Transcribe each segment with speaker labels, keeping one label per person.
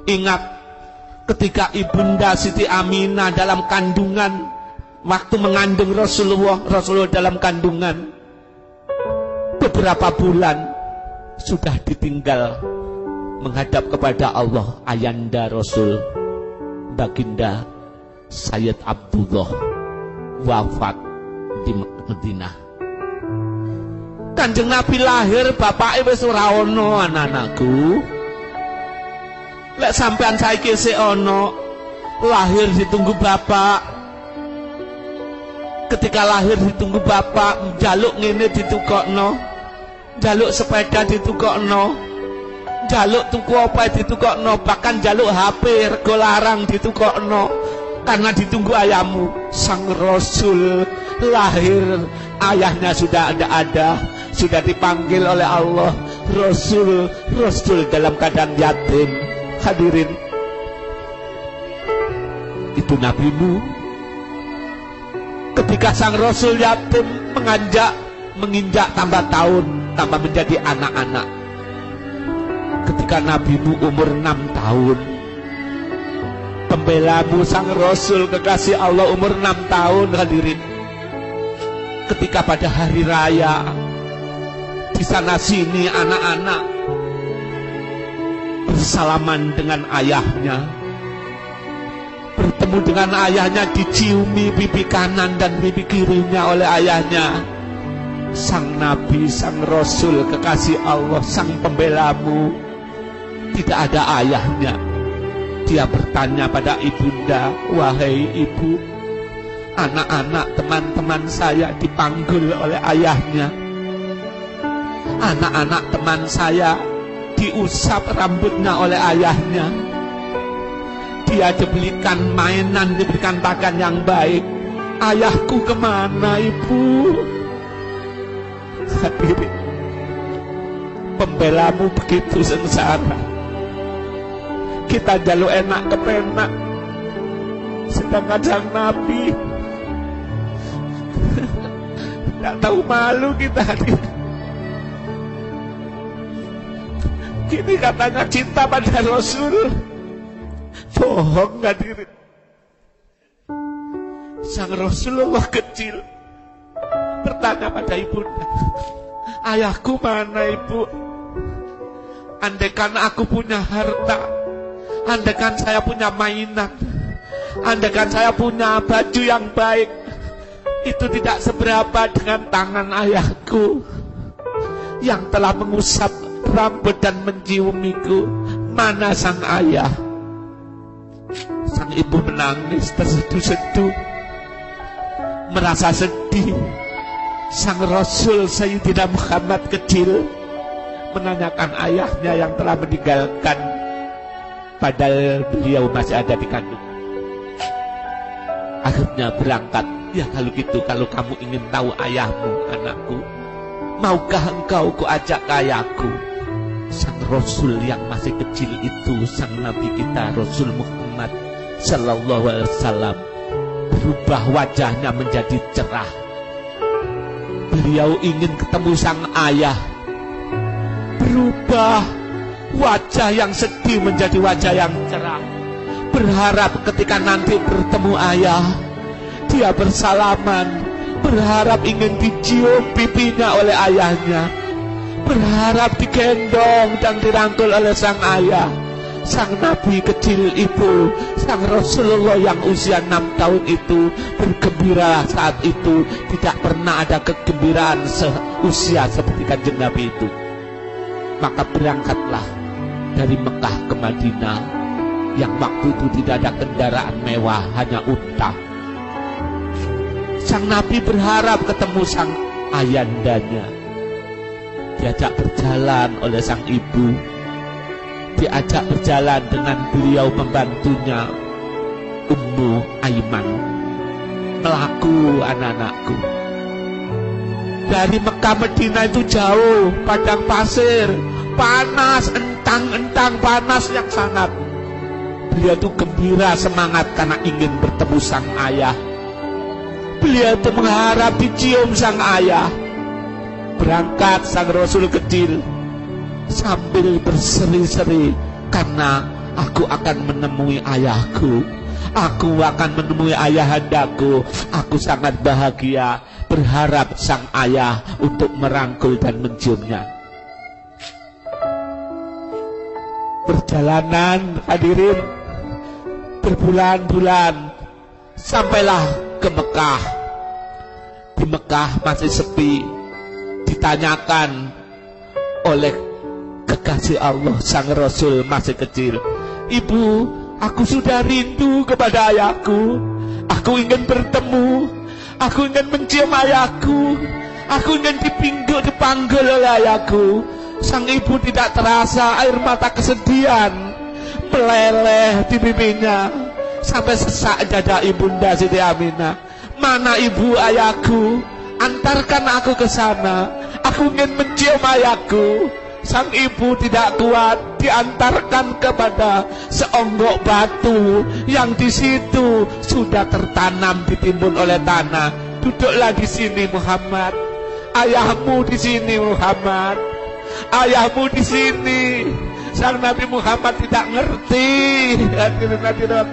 Speaker 1: Ingat ketika Ibunda Siti Aminah dalam kandungan, waktu mengandung Rasulullah dalam kandungan, beberapa bulan sudah ditinggal menghadap kepada Allah ayanda Rasul Baginda Sayyid Abdullah wafat di Madinah. Kanjeng Nabi lahir bapake wis ora ono anak-anakku. Lek sampean saiki isih ono, lahir ditunggu bapak. Ketika lahir ditunggu bapak, njaluk ngene ditukokno, njaluk sepeda ditukokno, njaluk tuku apa ditukokno, bahkan njaluk HP rego larang ditukokno, karena ditunggu ayahmu. Sang Rasul lahir, ayahnya sudah ada, sudah dipanggil oleh Allah Rasul dalam keadaan yatim. Hadirin, itu nabimu. Ketika sang Rasul yatim menginjak tambah tahun, tambah menjadi anak-anak. Ketika nabimu umur 6 tahun, pembelamu sang Rasul kekasih Allah umur 6 tahun. Hadirin, ketika pada hari raya di sana sini anak-anak bersalaman dengan ayahnya, bertemu dengan ayahnya, diciumi pipi kanan dan pipi kirinya oleh ayahnya. Sang Nabi, sang Rasul kekasih Allah, sang pembelamu tidak ada ayahnya. Dia bertanya pada ibunda, wahai ibu, anak-anak teman-teman saya dipanggil oleh ayahnya, anak-anak teman saya diusap rambutnya oleh ayahnya, dia dibelikan mainan, diberikan pakaian yang baik. Ayahku kemana, ibu? Hadirin, pembelamu begitu sengsara. Kita jaluk enak kepenak, sedangkan sang Nabi tidak tahu malu kita. Hadirin, kini katanya cinta pada Rasul, bohong. Hadirin, sang Rasulullah kecil bertanya pada ibunda, ayahku mana, ibu? Andaikan aku punya harta, andaikan saya punya mainan, andaikan saya punya baju yang baik, itu tidak seberapa dengan tangan ayahku yang telah mengusap rambut dan menciumiku. Mana sang ayah? Sang ibu menangis terseduh-seduh, merasa sedih. Sang Rasul Sayyidina Muhammad kecil menanyakan ayahnya yang telah meninggalkan, padahal beliau masih ada di kandungan. Akhirnya berangkat. Ya kalau gitu, kalau kamu ingin tahu ayahmu, anakku, maukah engkau kuajak ke ayahku? Sang Rasul yang masih kecil itu, sang Nabi kita Rasul Muhammad Sallallahu Alaihi Wasallam, berubah wajahnya menjadi cerah. Beliau ingin ketemu sang ayah. Berubah wajah yang sedih menjadi wajah yang cerah. Berharap ketika nanti bertemu ayah, dia bersalaman, berharap ingin dicium pipinya oleh ayahnya, berharap digendong dan dirangkul oleh sang ayah. Sang Nabi kecil itu, sang Rasulullah yang usia 6 tahun itu bergembira saat itu. Tidak pernah ada kegembiraan seusia seperti kanjeng Nabi itu. Maka berangkatlah dari Mekah ke Madinah, yang waktu itu tidak ada kendaraan mewah, hanya unta. Sang Nabi berharap ketemu sang ayandanya. Diajak berjalan oleh sang ibu, diajak berjalan dengan beliau membantunya, Ummu Aiman. Melaku anak-anakku. Dari Mekah Madinah itu jauh, padang pasir, panas, entang-entang panas yang sangat. Beliau itu gembira, semangat karena ingin bertemu sang ayah. Beliau itu mengharap dicium sang ayah. Berangkat sang Rasul kecil sambil berseri-seri karena Aku akan menemui ayahku, aku akan menemui ayahandaku. Aku sangat bahagia, berharap sang ayah untuk merangkul dan menciumnya. Perjalanan hadirin berbulan-bulan, sampailah ke Mekah. Di Mekah masih sepi. Ditanyakan oleh kekasih Allah, sang Rasul masih kecil, "Ibu, aku sudah rindu kepada ayahku. Aku ingin bertemu, aku ingin mencium ayahku, aku ingin dipanggil oleh ayahku." Sang ibu tidak terasa air mata kesedihan meleleh di pipinya, sampai sesak dada ibunda Siti Aminah. "Mana ibu ayahku? Antarkan aku ke sana. Aku ingin mencium ayahku." Sang ibu tidak kuat, diantarkan kepada seonggok batu yang di situ sudah tertanam, ditimbun oleh tanah. "Duduklah di sini Muhammad. Ayahmu di sini Muhammad. Ayahmu di sini." Sang Nabi Muhammad tidak ngerti. Hadirin.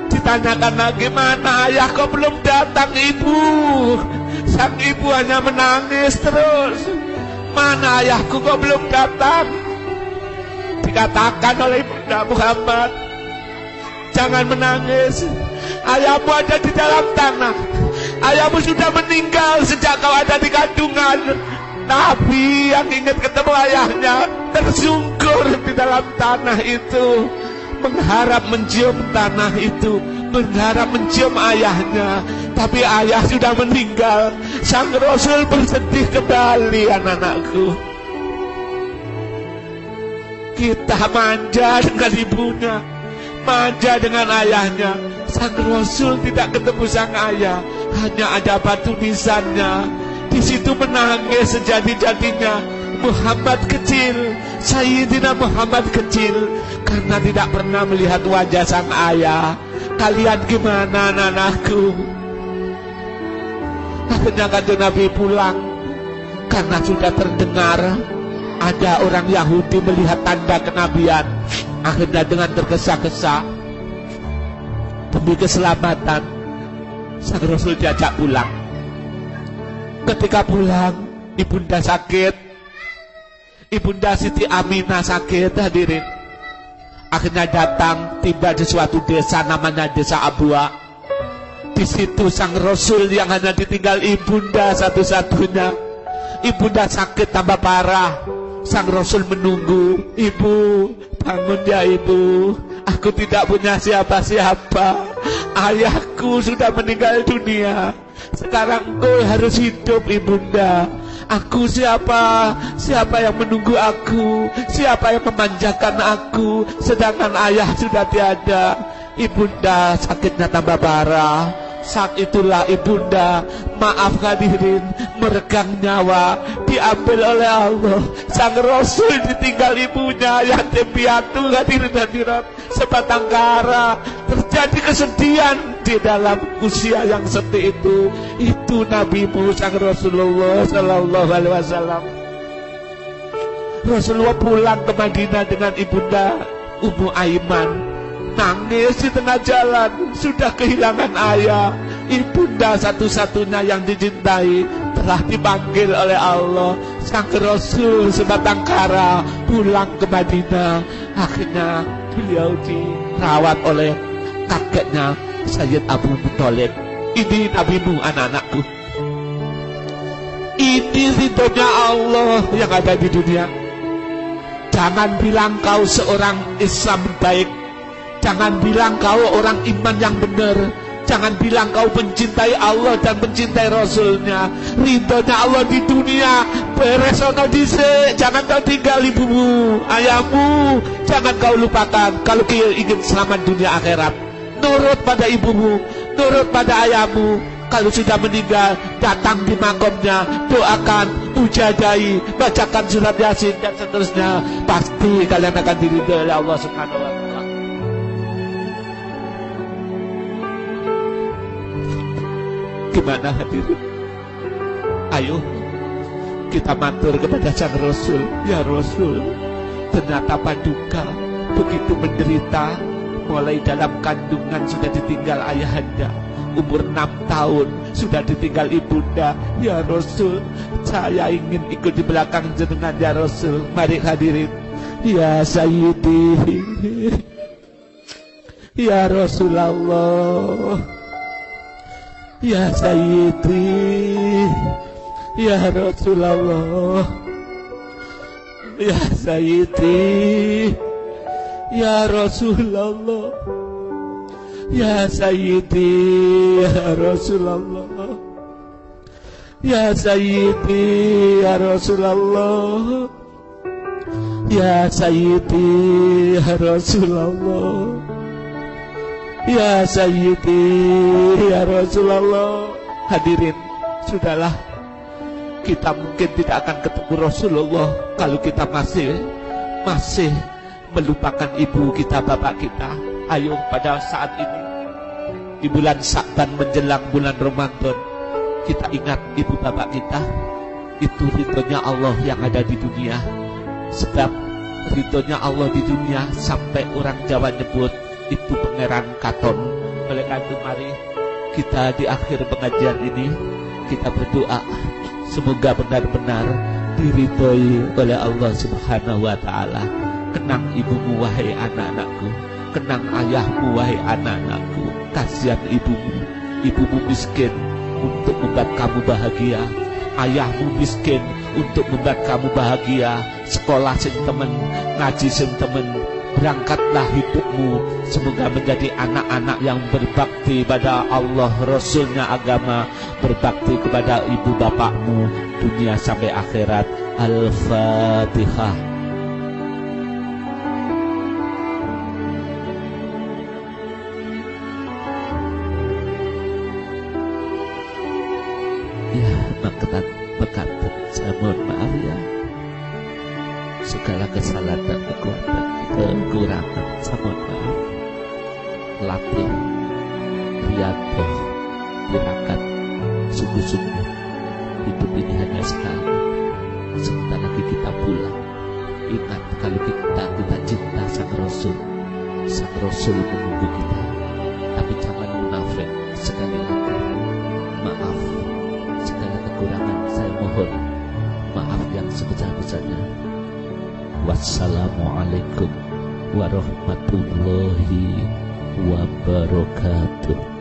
Speaker 1: Ditanyakan lagi, "Mana ayah kau belum datang ibu?" Sang ibu hanya menangis terus. "Mana ayahku kau belum datang?" Dikatakan oleh Ibunda Muhammad, "Jangan menangis. Ayahmu ada di dalam tanah. Ayahmu sudah meninggal sejak kau ada di kandungan." Nabi yang ingin ketemu ayahnya tersungkur di dalam tanah itu, mengharap mencium tanah itu, mengharap mencium ayahnya. Tapi ayah sudah meninggal. Sang Rasul bersedih kembali, anak-anakku. Kita manja dengan ibunya, manja dengan ayahnya. Sang Rasul tidak ketemu sang ayah, hanya ada batu nisannya. Di situ menangis sejati-jatinya. Muhammad kecil, Sayyidina Muhammad kecil, karena tidak pernah melihat wajah sang ayah. Kalian gimana anak-anakku? Akhirnya Kanjeng Nabi pulang, karena sudah terdengar ada orang Yahudi melihat tanda kenabian. Akhirnya dengan tergesa-gesa, demi keselamatan, sang Rasul diajak pulang. Ketika pulang, ibunda sakit, Ibunda Siti Aminah sakit, hadirin. Akhirnya datang, tiba di suatu desa namanya Desa Abwa. Di situ sang Rasul yang hanya ditinggal ibunda satu-satunya. Ibunda sakit tambah parah. Sang Rasul menunggu, "Ibu, bangun ya ibu. Aku tidak punya siapa-siapa. Ayahku sudah meninggal dunia. Sekarang engkau harus hidup ibunda. Aku siapa? Siapa yang menunggu aku? Siapa yang memanjakan aku? Sedangkan ayah sudah tiada." Ibunda sakitnya tambah parah. Saat itulah ibunda, maaf hadirin, meregang nyawa, diambil oleh Allah. Sang Rasul ditinggal ibunya, yatim piatu, hadirin-hadirat, sebatang kara. Terjadi kesedihan di dalam usia yang seperti itu. Itu nabimu sang Rasulullah Sallallahu Alaihi Wasallam. Rasulullah pulang ke Madinah dengan ibunda Ummu Aiman. Nangis di tengah jalan, sudah kehilangan ayah. Ibunda satu-satunya yang dicintai telah dipanggil oleh Allah. Sang Rasul sebatang kara pulang ke Madinah. Akhirnya beliau dirawat oleh kakeknya Sayyid Abu Thalib. Ini nabimu anak-anakku. Ini ridhonya Allah yang ada di dunia. Jangan bilang kau seorang Islam baik. Jangan bilang kau orang iman yang benar. Jangan bilang kau mencintai Allah dan mencintai Rasulnya. Ridhonya Allah di dunia beres ono dhisik. Jangan kau tinggal ibumu, ayahmu. Jangan kau lupakan. Kalau kau ingin selamat dunia akhirat, nurut pada ibumu, nurut pada ayahmu. Kalau sudah meninggal, datang di makomnya, doakan, pujadai, bacakan surat Yasin dan seterusnya. Pasti kalian akan diridhoi oleh Allah Subhanahu wa Ta'ala. Gimana hadirin? Ayo kita matur kepada sang Rasul. Ya Rasul, Ternyata Paduka begitu menderita, mulai dalam kandungan sudah ditinggal ayahanda, umur 6 tahun sudah ditinggal ibunda. Ya Rasul, saya ingin ikut di belakang jenengan ya Rasul. Mari hadirin. Ya Sayyidi, ya Rasulullah, ya Sayyidi, ya Rasulullah, ya Sayyidi, ya Rasulullah, ya Sayyidi, ya Rasulullah, ya Sayyidi, ya Rasulullah, ya Sayyidi, ya Rasulullah, ya Sayyidi, ya Rasulullah. Hadirin, sudahlah, kita mungkin tidak akan ketemu Rasulullah kalau kita masih melupakan ibu kita, bapak kita. Ayo pada saat ini, di bulan Sya'ban menjelang bulan Ramadan, kita ingat ibu bapak kita. Itu ridhonya Allah yang ada di dunia. Sebab ridhonya Allah di dunia sampai orang Jawa nyebut itu Pangeran Katon. Oleh karena itu mari kita di akhir pengajian ini kita berdoa semoga benar-benar diridhoi oleh Allah Subhanahu wa taala. Kenang ibumu wahai anak-anakku, kenang ayahmu wahai anak-anakku. Kasihan ibumu miskin untuk membuat kamu bahagia, ayahmu miskin untuk membuat kamu bahagia. Sekolah sing temen, ngaji sing temen, berangkatlah hidupmu. Semoga menjadi anak-anak yang berbakti pada Allah, Rasulnya, agama, berbakti kepada ibu bapakmu dunia sampai akhirat. Al-Fatihah. Ya, berkat saya mohon maaf ya, segala kesalahan dan kekurangan saya mohon maaf. Latih Rianto tirakat, sungguh-sungguh hidup ini hanya sekali. Sebentar lagi kita pulang. Ingat, kalau kita cinta sang Rasul menunggu kita. Tapi jangan munafik. Sekali lagi, maaf segala kekurangan, saya mohon maaf yang sebesar-besarnya. Wassalamualaikum warahmatullahi wabarakatuh.